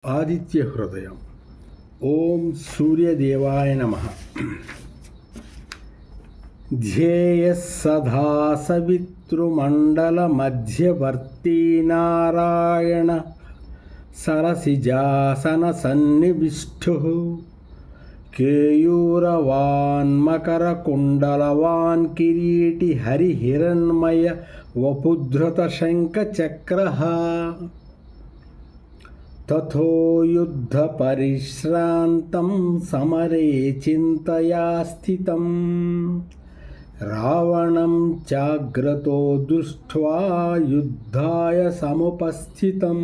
ఆదిత్య హృదయం. ఓం సూర్యదేవాయ నమః. ధ్యేయః సదా సవితృమండల మధ్యవర్తి నారాయణ సరసిజాసన సన్నివిష్టుః కేయూరవాన్ మకర కుండలవాన్ కిరీటి హరిహిరణ్మయ వపుధృత శంఖ చక్రః తథో యుద్ధ పరిశ్రాంతం సమరే చింతయా స్థితం రావణం చాగ్రతో దృష్ట్వా యుద్ధాయ సముపస్థితం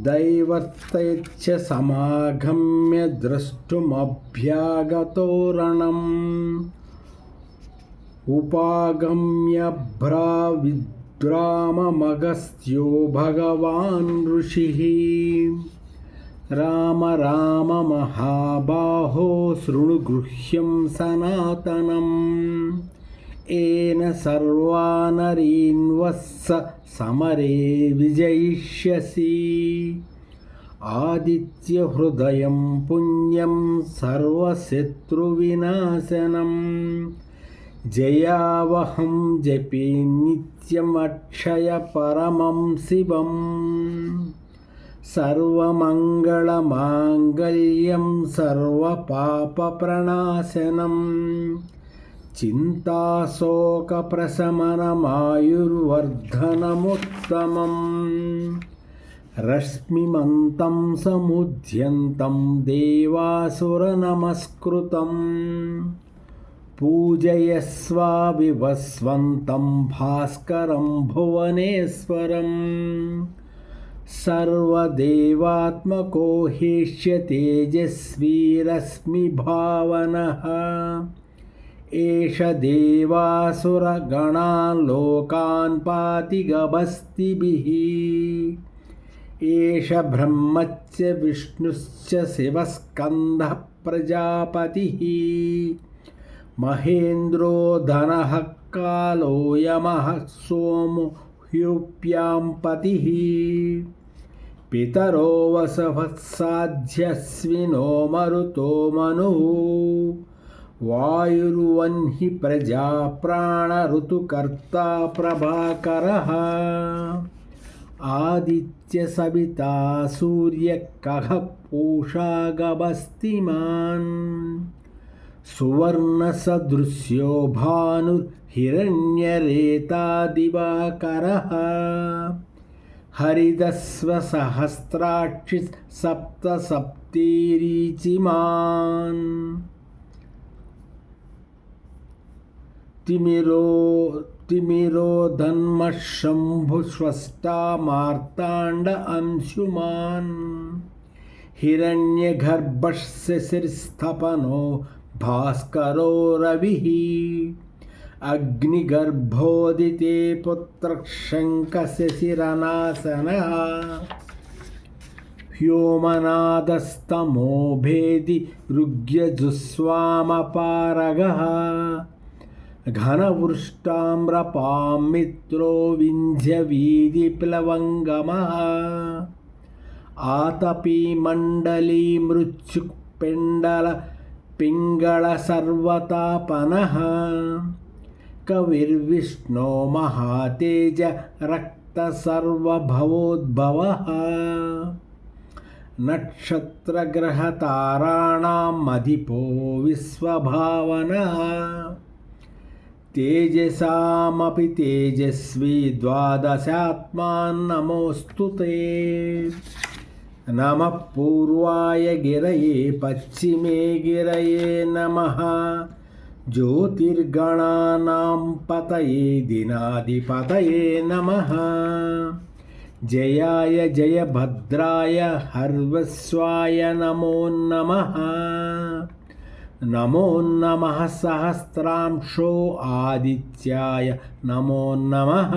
దైవర్తైశ్చ సమాగమ్య ద్రష్టుమభ్యాగతో రణం ఉపాగమ్య బ్రావిద్రామమగస్త్యో భగవాన్ ఋషిః రామ రామ మహాబాహో శృణు గృహ్యం సనాతనం ఏన సర్వానరీన్ వత్స సమరే విజయిష్యసి ఆదిత్య హృదయం పుణ్యం సర్వశత్రువినాశనం జయావహం జపే నిత్యమక్షయ పరమం శివం సర్వమంగళమాంగళ్యం సర్వపాపప్రణాశనం చింతాశోకప్రశమనమాయుర్వర్ధనముత్తమం రశ్మిమంతం సముద్యంతం దేవాసురనమస్కృతం పూజయస్వావివస్వంతం భాస్కరం భువనేశ్వరం సర్వదేవాత్మకో హ్యేష్య తేజస్వీ రశ్మిభావనః ఏష దేవాసురగణాన్ లోకాన్ పాతి గభస్తిభిః ఏష బ్రహ్మచ్చ విష్ణుశ్చ శివస్కందః ప్రజాపతిః మహేంద్రో ధనః కాలో యమః సోమో హ్యూప్యాం పతిః పితరో వసవత్సాధ్యస్వినో మరుతో మనుః వాయుర్వహ్ని ప్రజా ప్రాణ ఋతుకర్తా ప్రభాకరః ఆదిత్య సవితా సూర్య కః పూషా గభస్తిమాన్ సువర్ణసదృశ్యో భానుర్హిరణ్యరేతా దివాకరః హరిదస్వసహస్రాక్షి సప్త సప్తేరీచిమాన్ తిమిరో ధన్మశంభు స్వష్టా మార్తాండ అంశుమాన్ హిరణ్యగర్భశిరస్థపనో భాస్కరో రవిః అగ్నిగర్భోదితే పుత్రశంఖశశిరనాశనః వ్యోమనాదస్తమో భేది ఋగ్యజుస్వామపారగః ఘనవృష్టామ్రపాం మిత్రో వింధ్యవీధిప్లవంగమః ఆతపీ మండలీ మృత్యుపెండల పింగళ సర్వతాపనః కవిర్విష్ణో మహాతేజ రక్త సర్వభవోద్భవః నక్షత్రగ్రహతారాణాం అధిపో విశ్వభావనః తేజసామపి తేజస్వీ ద్వాదశాత్మాన్నమోऽస్తుతే నమః పూర్వాయ గిరయే పశ్చిమే గిరయే నమః జ్యోతిర్గణానాం పతయే దినాధిపతయే నమః జయాయ జయభద్రాయ హర్వస్వాయ నమో నమః నమో నమః సహస్రాంశో ఆదిత్యాయ నమో నమః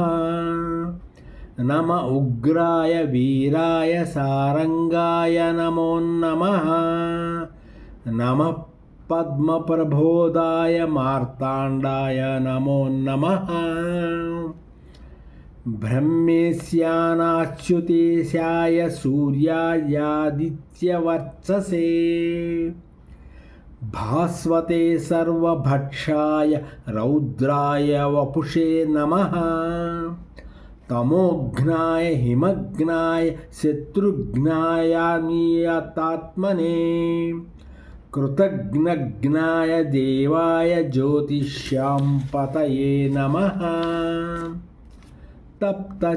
నమ ఉగ్రాయ వీరాయ సారంగాయ నమో నమః నమః పద్మప్రబోధాయ మార్తాండాయ నమో నమః బ్రహ్మేశానాచ్యుతేశాయ సూర్యాయాదిత్యవర్చసే భాస్వతే సర్వభక్షాయ రౌద్రాయ వపుషే నమః తమోఘ్నాయ హిమఘ్నాయ శత్రుఘ్నాయాత్మనే కృతఘ్నఘ్నాయ దేవాయ జ్యోతిష్యాం పతయే నమః తప్తచామీకరాభాయ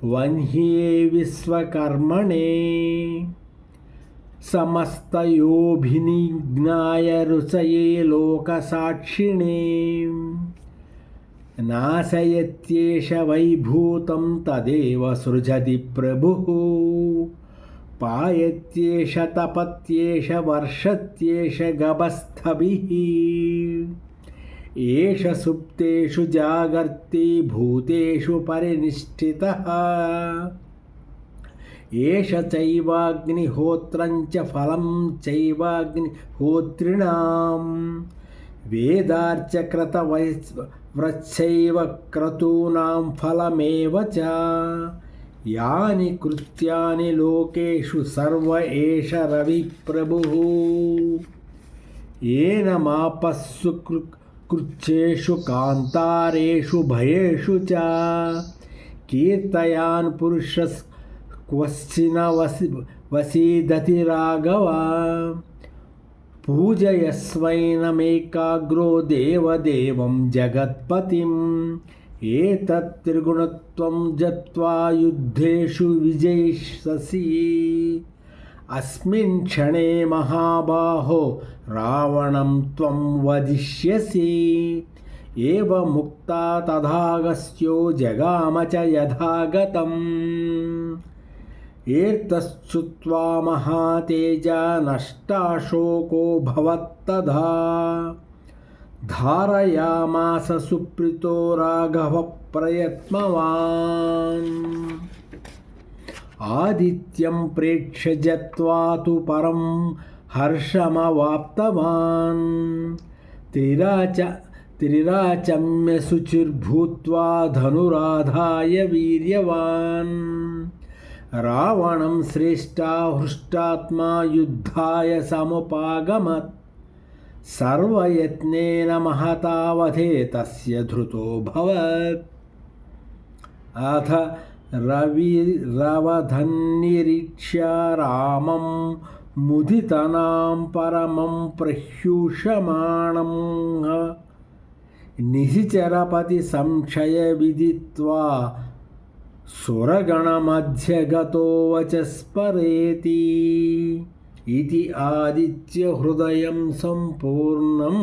వన్హ్యే విశ్వకర్మణే సమస్తయోభినిఘ్నాయ రుచయే లోకసాక్షిణే నాశయత్యేష వైభూతం తదేవ సృజతి ప్రభుః పాయత్యేష తపత్యేష వర్షత్యేష గభస్థభిః ఏష సుప్తేషు జాగర్తి భూతేషు పరినిష్ఠితః ఏష చైవాగ్నిహోత్రం చ ఫలం చైవాగ్నిహోత్రిణాం వేదార్చక్రత వృచ్చైవ క్రతూనాం ఫలమేవ చ యాని కృత్యాని లోకేషు సర్వ ఏష రవి ప్రభుః ఏన మాపస్సు కృచ్ఛేషు కాంతారేషు భయేషు చ కీర్తయాన్ పురుషస్ క్వశ్చిన వసీదతి రాఘవ పూజయస్వైనమేకాగ్రో దేవదేవం జగత్పతిం ఏతత్ త్రిగుణత్వం జత్వా యుద్ధేషు విజయిష్యసి అస్మిన్ క్షణే మహాబాహో రావణం త్వం వదిష్యసి ఏవముక్తా తథాగస్త్యో జగామ చ యథాగతం ఏతశ్చుత్వా మహాతేజ నష్టాశోకో భవత్తదా ధారయామాస సుప్రీతో రాఘవ ప్రయత్నవాన్ ఆదిత్యం ప్రేక్ష్య జత్వా తు పరం హర్షమవాప్తవాన్ త్రిరాచమ్య శుచిర్భూత్వా ధనురాధాయ వీర్యవాన్ రావణం శ్రేష్టా హృష్టాత్మా యుద్ధాయ సముపాగమత్ సర్వయత్నేన మహతావధే తస్య ధృతోऽభవత్ అథ రవధన్నిరీక్ష్య రామం ముదితనాం పరమం ప్రహ్యూషమాణం నిశిచరపతి సంక్షయ విదిత్వా సురగణమధ్యగతో వచస్పరేతి ఇది ఆదిత్య హృదయం సంపూర్ణం.